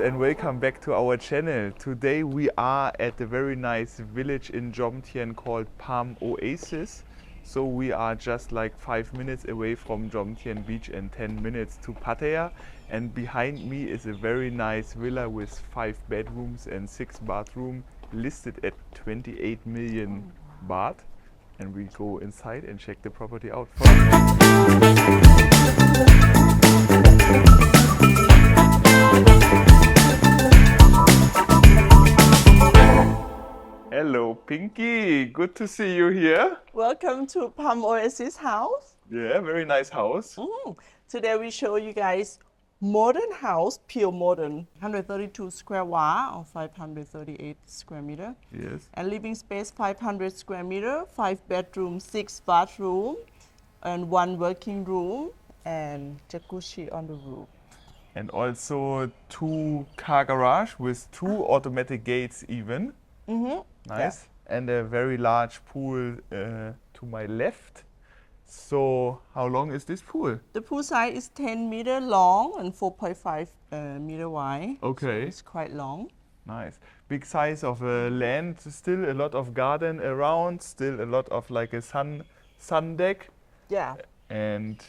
and welcome back to our channel. Today we are at a very nice village in Jomtien called Palm Oasis. So we are just like 5 minutes away from Jomtien Beach and 10 minutes to Pattaya. And behind me is a very nice villa with 5 bedrooms and 6 bathrooms, listed at 28 million baht. And we go inside and check the property out first. Hello, Pinky. Good to see you here. Welcome to Palm Oasis house. Yeah, very nice house. Today we show you guys modern house, pure modern. 132 square wall or 538 square meter. Yes. And living space 500 square meter, 5 bedrooms, 6 bathroom, and 1 working room, and jacuzzi on the roof. And also 2 car garage with 2 automatic gates even. Nice. Yeah. And a very large pool to my left. So how long is this pool? The pool size is 10 meter long and 4.5 meter wide. Okay. So it's quite long. Nice. Big size of land, still a lot of garden around, still a lot of like a sun deck. Yeah. And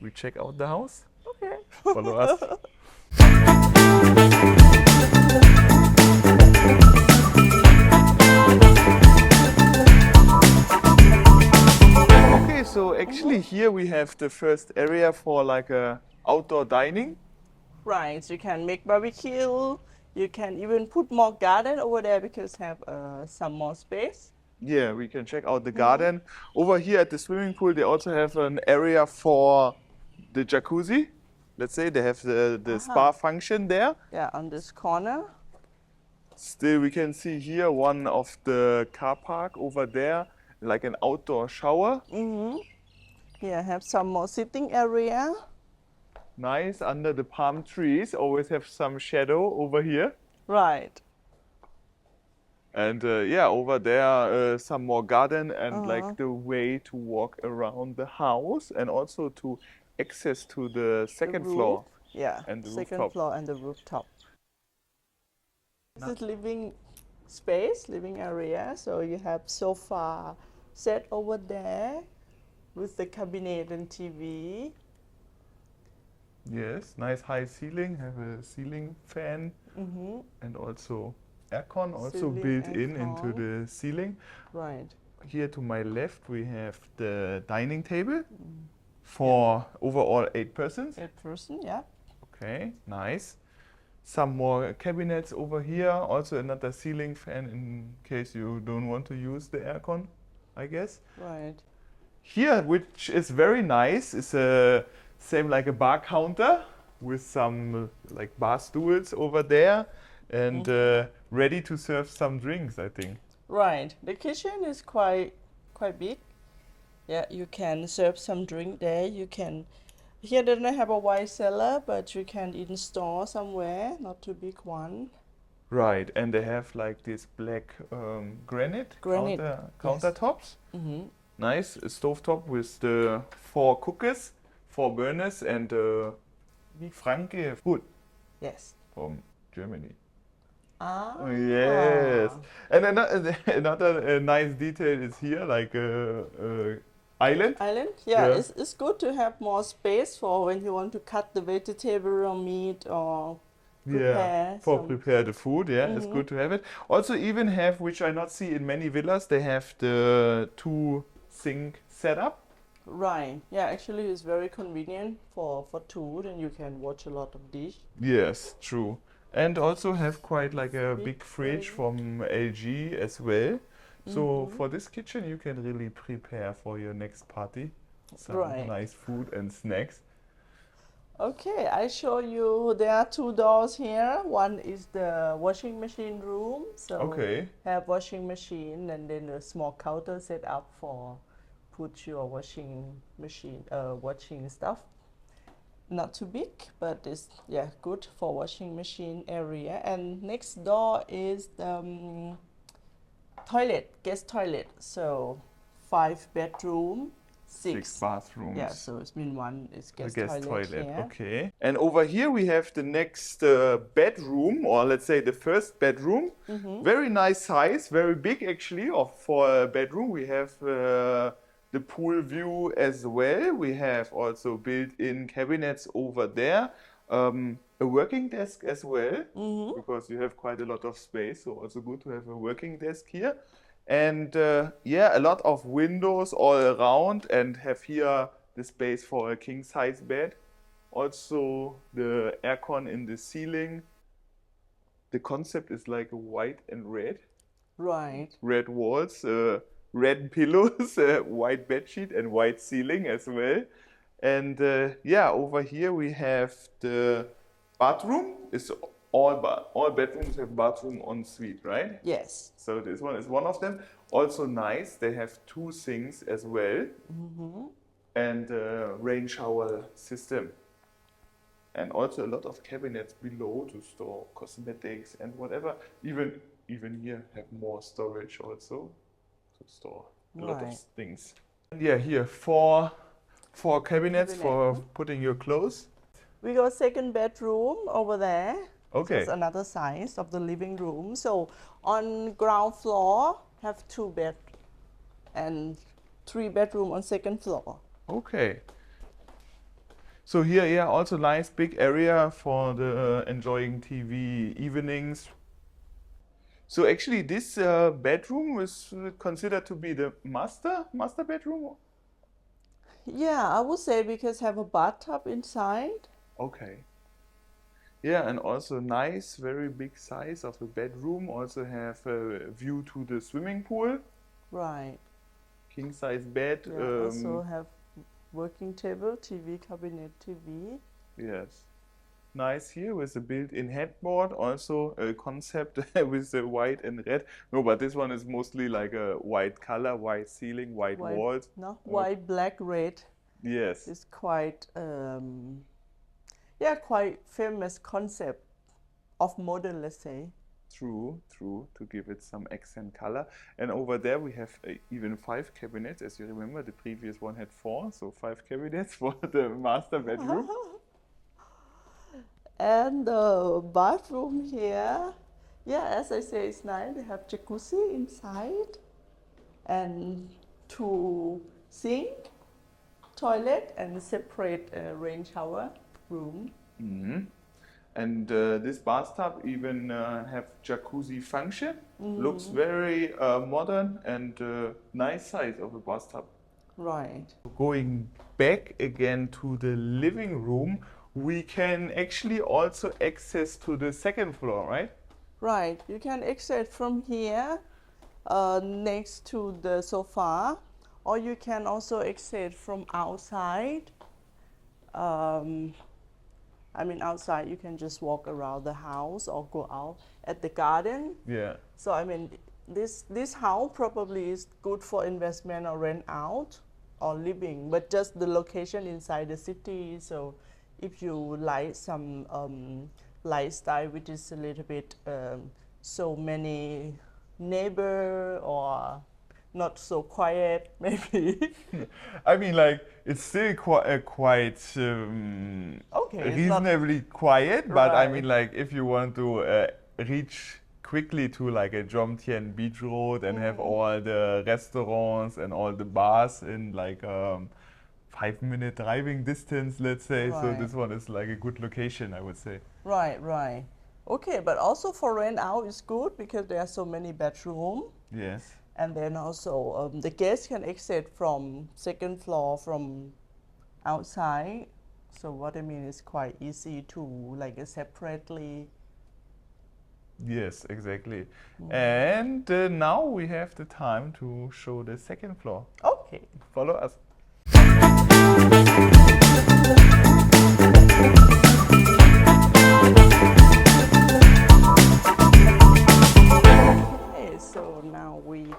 we check out the house. Okay. Follow us. Okay, so actually here we have the first area for like a outdoor dining. Right, so you can make barbecue. You can even put more garden over there because have some more space. Yeah, we can check out the garden. Over here at the swimming pool, they also have an area for the jacuzzi. Let's say they have the spa function there. Yeah, on this corner. Still, we can see here one of the car park over there, like an outdoor shower. Here have some more sitting area. Nice, under the palm trees, always have some shadow over here. Right. And yeah, over there some more garden and like the way to walk around the house and also to access to the second floor. Yeah, and the second rooftop. floor and the rooftop. This is living space, living area. So you have sofa set over there with the cabinet and TV. Yes, nice high ceiling, have a ceiling fan and also aircon also Ceiling built in aircon. into the ceiling. Right. Here to my left we have the dining table for overall 8 persons. 8 person, yeah. Okay, nice. Some more cabinets over here, also another ceiling fan in case you don't want to use the aircon, I guess. Right. Here, which is very nice, is a same like a bar counter with some like bar stools over there and ready to serve some drinks, I think. Right. The kitchen is quite big. Yeah, you can serve some drink there. You can. Here they don't have a wine cellar, but you can install somewhere, not too big one. Right, and they have like this black granite countertops. Nice, a stovetop with the 4 cookers, 4 burners, and Franke food Yes. from Germany. Ah. Oh, yes, and another nice detail is here, like island. Island? Yeah, Yeah. It's good to have more space for when you want to cut the vegetable or meat or prepare. Prepare the food. Yeah, it's good to have it. Also, even have, which I not see in many villas, they have the 2 sink setup. Right. Yeah, actually it's very convenient for 2 and you can watch a lot of dish. Yes, true. And also have quite like a big fridge from LG as well. So for this kitchen you can really prepare for your next party some nice food and snacks. Okay, I show you there are 2 doors here. One is the washing machine room. So have washing machine and then a small counter set up for put your washing machine washing stuff. Not too big, but it's good for washing machine area. And next door is the toilet, guest toilet. So 5 bedroom, Six bathrooms. Yeah, so it's mean one is guest toilet. here. Okay. And over here we have the next bedroom, or let's say the first bedroom. Very nice size, very big actually. For a bedroom, we have the pool view as well. We have also built-in cabinets over there. A working desk as well, because you have quite a lot of space. So also good to have a working desk here. And yeah, a lot of windows all around, and have here the space for a king size bed. Also the aircon in the ceiling. The concept is like white and red. Right. Red walls, red pillows, white bedsheet and white ceiling as well. And yeah, over here we have the bathroom. It's all bedrooms have bathroom en suite, right? Yes. So this one is one of them. Also nice, they have two sinks as well, and a rain shower system. And also a lot of cabinets below to store cosmetics and whatever. Even here have more storage also to store a lot of things. And yeah, here four cabinets for putting your clothes. We got second bedroom over there. Okay. So it's another size of the living room. So on ground floor have 2 bed and 3 bedroom on second floor. Okay. So here, yeah, also nice big area for the enjoying TV evenings. So actually this bedroom is considered to be the master bedroom? Yeah, I would say because have a bathtub inside. Okay. Yeah, and also nice, very big size of the bedroom. Also have a view to the swimming pool. Right. King size bed. Yeah, also have working table, TV cabinet, TV. Yes. Nice here with the built-in headboard. Also a concept with the white and red. No, but this one is mostly like a white color, white ceiling, white walls. No, white, black, red. Yes. It's quite yeah, quite famous concept of modern, let's say. True, to give it some accent color. And over there we have even 5 cabinets. As you remember, the previous one had 4, so 5 cabinets for the master bedroom. And the bathroom here, yeah, as I say, it's nice. They have jacuzzi inside and 2 sink, toilet, and separate rain shower room. And this bathtub even have jacuzzi function. Looks very modern and nice size of a bathtub. Right. Going back again to the living room, we can actually also access to the second floor, right? Right. You can exit from here next to the sofa, or you can also exit from outside. I mean, outside you can just walk around the house or go out at the garden. Yeah. So I mean, this house probably is good for investment or rent out or living, but just the location inside the city. So if you like some lifestyle which is a little bit so many neighbor or not so quiet, maybe. I mean, like, it's still quite reasonably quiet, but I mean, like, if you want to reach quickly to like a Jomtien Beach Road and have all the restaurants and all the bars in like 5-minute driving distance, let's say. So this one is like a good location, I would say. Right. Okay, but also for rent out is good because there are so many bedrooms. Yes. And then also the guests can exit from second floor from outside. So what I mean is quite easy to like separately. Yes, exactly. And now we have the time to show the second floor. Okay. Follow us. Okay, so now we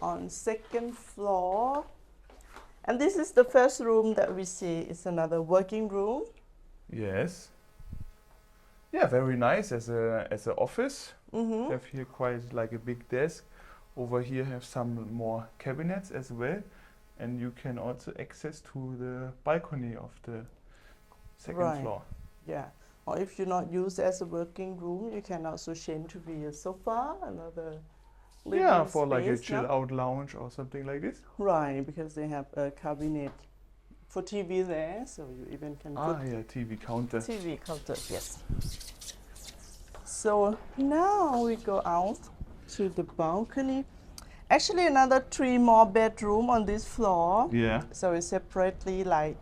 on second floor, and this is the first room that we see. It's another working room. Yes. Yeah, very nice as a office. Have here quite like a big desk. Over here have some more cabinets as well. and you can also access to the balcony of the second floor. Yeah. Or if you not use as a working room, you can also change to be a sofa, another living for space, like a chill out lounge or something like this. Right, because they have a cabinet for TV there, so you even can put TV counter. TV counter, yes. So now we go out to the balcony. Actually, another 3 more bedroom on this floor. Yeah. So it's separately like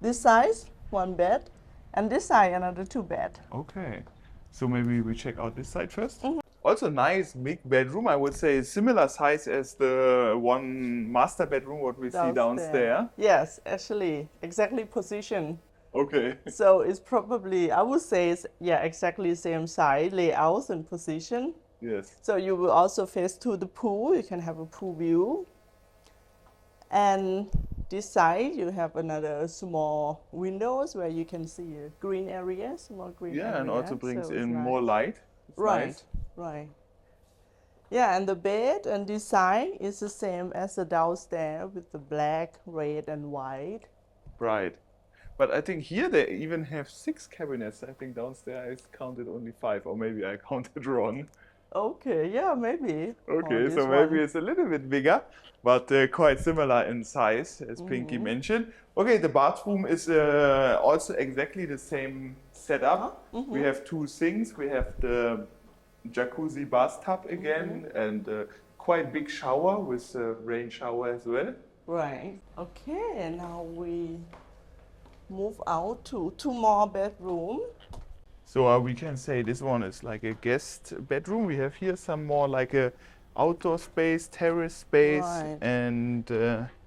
this size, 1 bed, and this side another 2 bed. Okay. So maybe we check out this side first. Also nice big bedroom. I would say similar size as the one master bedroom what we see downstairs. Yes, actually, exactly position. Okay. So it's probably, I would say it's exactly same size, layout and position. Yes. So you will also face to the pool. You can have a pool view. And this side you have another small windows where you can see a green area, small green area. And also brings in more light. It's nice. Right. Yeah, and the bed and this side is the same as the downstairs with the black, red, and white. Right. But I think here they even have 6 cabinets. I think downstairs I counted only 5, or maybe I counted wrong. Okay, yeah, maybe. Okay, so maybe it's a little bit bigger, but quite similar in size, as Pinky mentioned. Okay, the bathroom is also exactly the same setup. We have 2 sinks. We have the jacuzzi bathtub again, and quite big shower with a rain shower as well. Right. Okay, now we move out to 2 more bedrooms. So we can say this one is like a guest bedroom. We have here some more like a outdoor space, terrace space, and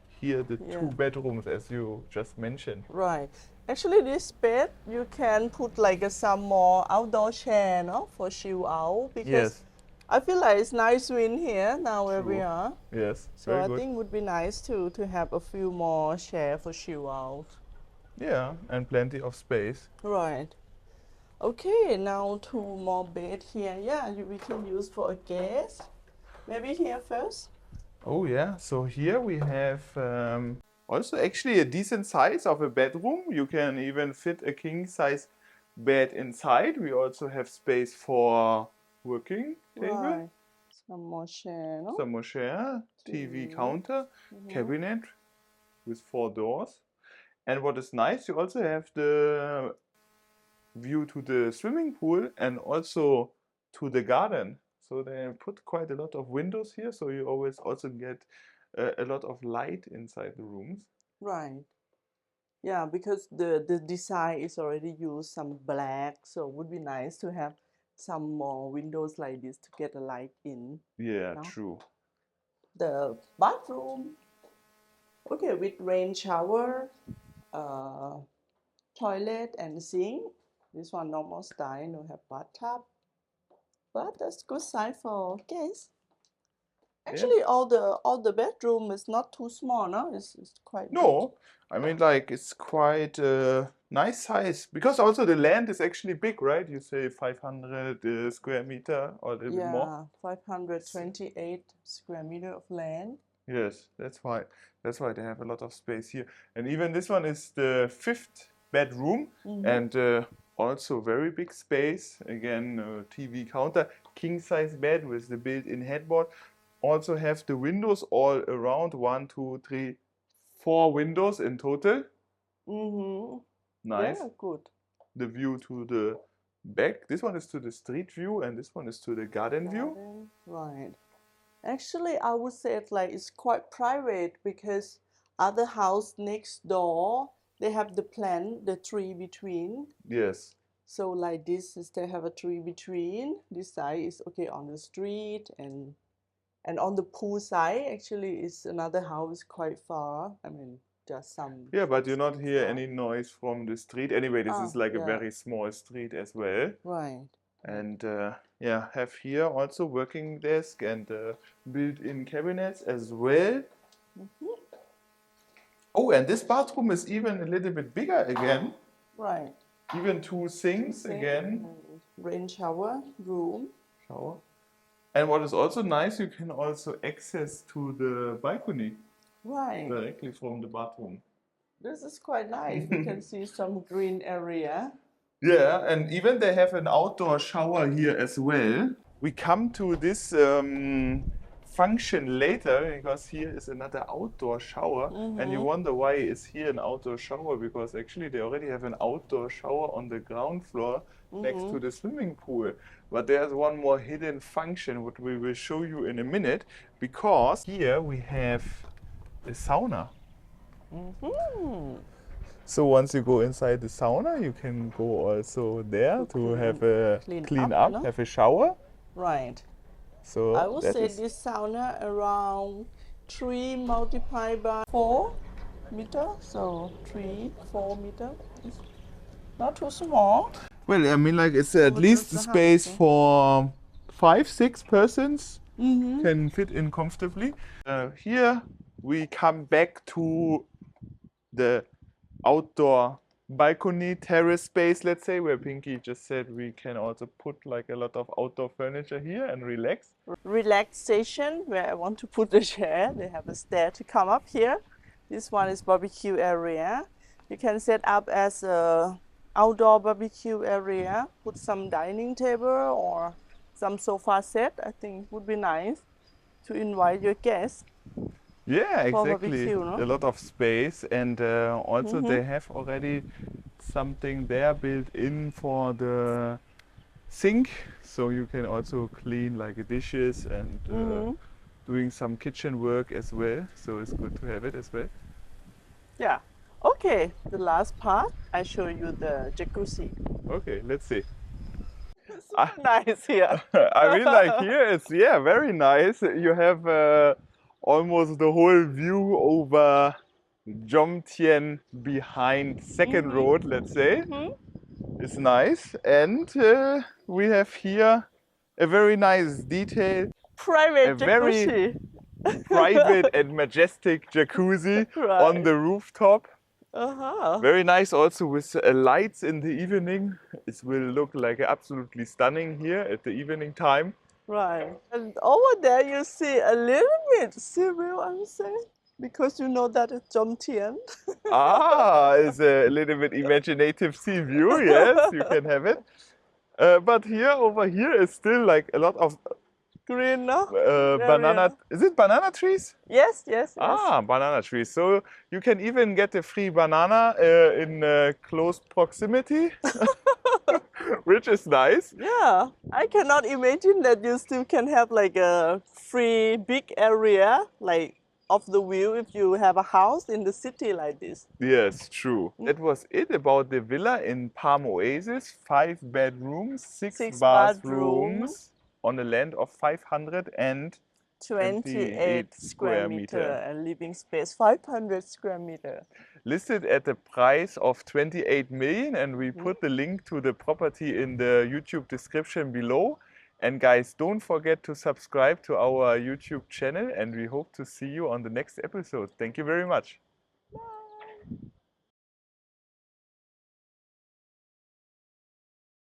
here the 2 bedrooms as you just mentioned. Right. Actually, this bed you can put like some more outdoor chair, no, for chill out, because I feel like it's nice wind here now where we are. Yes. So I think it would be nice to have a few more chair for chill out. Yeah, and plenty of space. Right. Okay, now 2 more bed here. Yeah, we can use for a guest. Maybe here first. Oh yeah, so here we have also actually a decent size of a bedroom. You can even fit a king size bed inside. We also have space for working table. Right. Some more chair, no? Some more chair, TV counter, cabinet with 4 doors. And what is nice, you also have the view to the swimming pool and also to the garden. So they put quite a lot of windows here, so you always also get a lot of light inside the rooms. Right. Yeah, because the design is already used some black, so it would be nice to have some more windows like this to get the light in. Yeah, true. The bathroom, okay, with rain shower, toilet and sink. This one normal style, no have bathtub, but that's good size for guests. Actually, all the bedroom is not too small, no? It's quite big. I mean, like, it's quite a nice size, because also the land is actually big, right? You say 500 square meter or a little bit more. Yeah, 528 square meter of land. Yes, that's why they have a lot of space here. And even this one is the 5th bedroom, and also very big space. Again, TV counter, king size bed with the built-in headboard. Also have the windows all around, 1, 2, 3, 4 windows in total. Nice. Yeah, good. The view to the back. This one is to the street view, and this one is to the garden view. Right. Actually, I would say it's quite private, because other house next door, they have the plant, the tree between. Yes. So like this is they have a tree between. This side is okay on the street, and on the pool side actually is another house quite far. I mean, just some. Yeah, but you not hear any noise from the street. Anyway, this is like a very small street as well. Right. And have here also working desk and built-in cabinets as well. Oh, and this bathroom is even a little bit bigger again. Right. Even 2 sinks again. Rain shower room. And what is also nice, you can also access to the balcony. Right. directly from the bathroom. This is quite nice. You can see some green area. Yeah, and even they have an outdoor shower here as well. We come to this function later because here is another outdoor shower, and you wonder why is here an outdoor shower, because actually they already have an outdoor shower on the ground floor next to the swimming pool. But there's one more hidden function what we will show you in a minute, because here we have a sauna. So once you go inside the sauna, you can go also there to have a clean up, no? have a shower. Right. So I would say this sauna around 3 multiplied by 4 meter. So 3, 4 meter. It's not too small. Well, I mean, like it's at least the space for 5, 6 persons can fit in comfortably. Here we come back to the outdoor balcony terrace space, let's say, where Pinky just said we can also put like a lot of outdoor furniture here and relax. Relaxation, where I want to put the chair. They have a stair to come up here. This one is barbecue area. You can set up as a outdoor barbecue area, put some dining table or some sofa set. I think would be nice to invite your guests. Yeah, exactly. Barbecue, no? A lot of space, and also they have already something there built in for the sink, so you can also clean like dishes and doing some kitchen work as well. So it's good to have it as well. Yeah. Okay, the last part, I show you the jacuzzi. Okay, let's see. It's so nice here. I mean, like here it's very nice. You have almost the whole view over Jomtien behind second road, let's say. It's nice, and we have here a very nice detail, Private a jacuzzi. very private and majestic jacuzzi on the rooftop. Very nice also with lights in the evening. It will look like absolutely stunning here at the evening time. Right. And over there you see a little bit civil, I would say, because you know that it's Jomtien. It's a little bit imaginative sea view, yes, you can have it. But here, over here is still like a lot of green, no? Banana. Is it banana trees? Yes, yes, yes. Banana trees. So you can even get a free banana in close proximity, which is nice. Yeah, I cannot imagine that you still can have like a free big area like of the view if you have a house in the city like this. Yes, true. That was it about the villa in Palm Oasis. 5 bedrooms, 6 bathrooms on a land of 528 square meter and living space 500 square meter. Listed at the price of 28 million, and we put the link to the property in the YouTube description below. And guys, don't forget to subscribe to our YouTube channel, and we hope to see you on the next episode. Thank you very much.